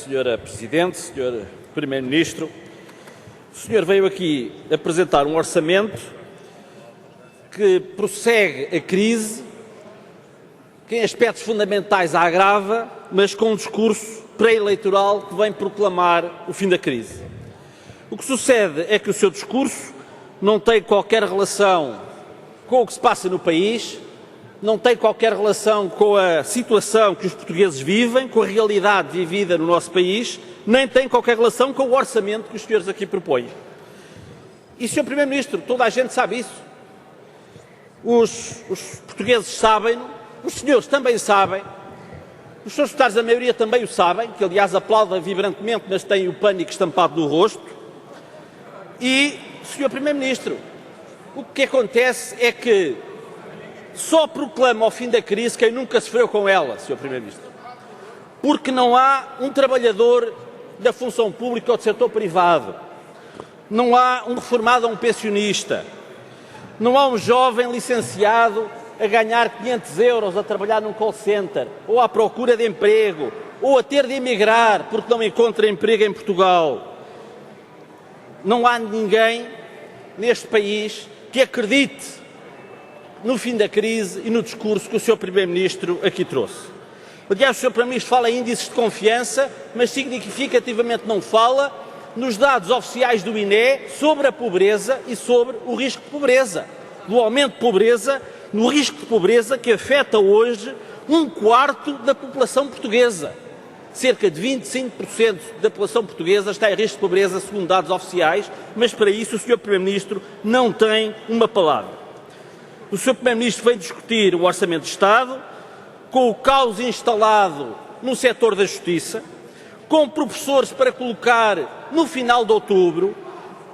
Senhora Presidente, Senhor Primeiro-Ministro. O senhor veio aqui apresentar um orçamento que prossegue a crise, que em aspectos fundamentais a agrava, mas com um discurso pré-eleitoral que vem proclamar o fim da crise. O que sucede é que o seu discurso não tem qualquer relação com o que se passa no país, não tem qualquer relação com a situação que os portugueses vivem, com a realidade vivida no nosso país, nem tem qualquer relação com o orçamento que os senhores aqui propõem. E, Sr. Primeiro-Ministro, toda a gente sabe isso. Os portugueses sabem, os senhores também sabem, os senhores deputados da maioria também o sabem, que aliás aplaudem vibrantemente, mas têm o pânico estampado no rosto. E, Sr. Primeiro-Ministro, o que acontece é que só proclama o fim da crise quem nunca sofreu com ela, Sr. Primeiro-Ministro. Porque não há um trabalhador da função pública ou do setor privado, não há um reformado ou um pensionista, não há um jovem licenciado a ganhar 500 euros a trabalhar num call center, ou à procura de emprego, ou a ter de emigrar porque não encontra emprego em Portugal. Não há ninguém neste país que acredite no fim da crise e no discurso que o Sr. Primeiro-Ministro aqui trouxe. Aliás, o Sr. Primeiro-Ministro fala em índices de confiança, mas significativamente não fala nos dados oficiais do INE sobre a pobreza e sobre o risco de pobreza, do aumento de pobreza, no risco de pobreza que afeta hoje 1/4 da população portuguesa. Cerca de 25% da população portuguesa está em risco de pobreza, segundo dados oficiais, mas para isso o Sr. Primeiro-Ministro não tem uma palavra. O Sr. Primeiro-Ministro veio discutir o Orçamento de Estado, com o caos instalado no setor da justiça, com professores para colocar no final de outubro,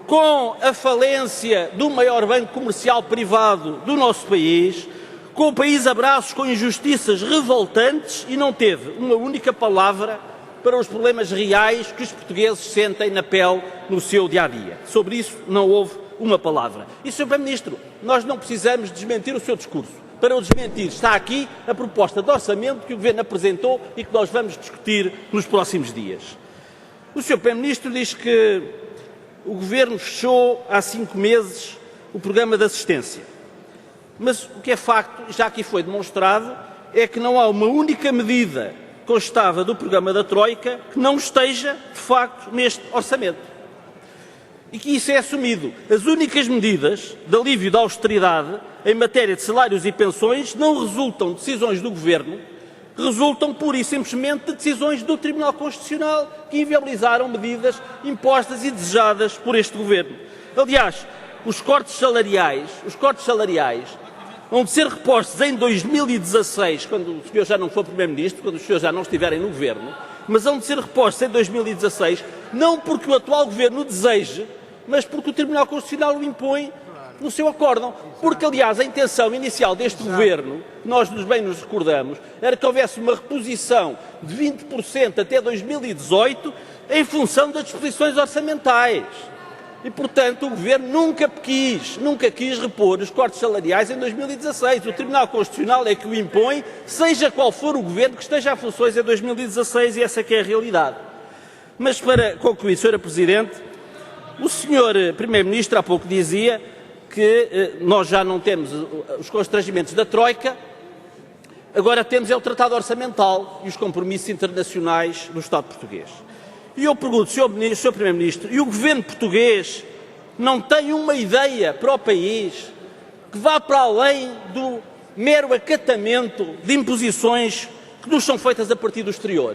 com a falência do maior banco comercial privado do nosso país, com o país a braços com injustiças revoltantes e não teve uma única palavra para os problemas reais que os portugueses sentem na pele no seu dia-a-dia. Sobre isso não houve uma palavra. E, Sr. Primeiro-Ministro, nós não precisamos desmentir o seu discurso. Para o desmentir está aqui a proposta de orçamento que o Governo apresentou e que nós vamos discutir nos próximos dias. O Sr. Primeiro-Ministro diz que o Governo fechou há 5 meses o programa de assistência. Mas o que é facto, já aqui foi demonstrado, é que não há uma única medida constada do programa da Troika que não esteja, de facto, neste orçamento. E que isso é assumido. As únicas medidas de alívio da austeridade em matéria de salários e pensões não resultam de decisões do Governo, resultam pura e simplesmente de decisões do Tribunal Constitucional que inviabilizaram medidas impostas e desejadas por este Governo. Aliás, os cortes salariais vão ser repostos em 2016, quando o senhor já não for Primeiro-Ministro, quando os senhores já não estiverem no Governo, mas vão ser repostos em 2016, não porque o atual Governo o deseje, mas porque o Tribunal Constitucional o impõe no seu acórdão. Porque, aliás, a intenção inicial deste Governo, nós bem nos recordamos, era que houvesse uma reposição de 20% até 2018 em função das disposições orçamentais. E, portanto, o Governo nunca quis repor os cortes salariais em 2016. O Tribunal Constitucional é que o impõe, seja qual for o Governo que esteja a funções em 2016, e essa que é a realidade. Mas, para concluir, Sra. Presidente, o Sr. Primeiro-Ministro há pouco dizia que nós já não temos os constrangimentos da Troika, agora temos é o Tratado Orçamental e os compromissos internacionais do Estado português. E eu pergunto, Sr. Primeiro-Ministro, e o Governo português não tem uma ideia para o país que vá para além do mero acatamento de imposições que nos são feitas a partir do exterior?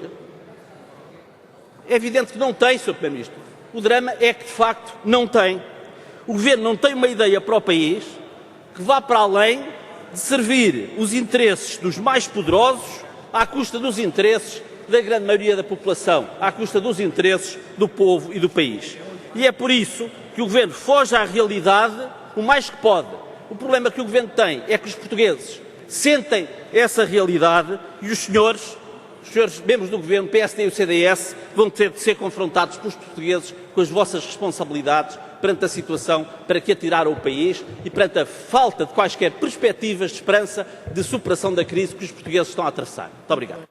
É evidente que não tem, Sr. Primeiro-Ministro. O drama é que, de facto, não tem. O Governo não tem uma ideia para o país que vá para além de servir os interesses dos mais poderosos à custa dos interesses da grande maioria da população, à custa dos interesses do povo e do país. E é por isso que o Governo foge à realidade o mais que pode. O problema que o Governo tem é que os portugueses sentem essa realidade e os senhores membros do Governo, PSD e o CDS, vão ter de ser confrontados pelos portugueses com as vossas responsabilidades perante a situação para que atiraram o país e perante a falta de quaisquer perspectivas de esperança de superação da crise que os portugueses estão a atravessar. Muito obrigado.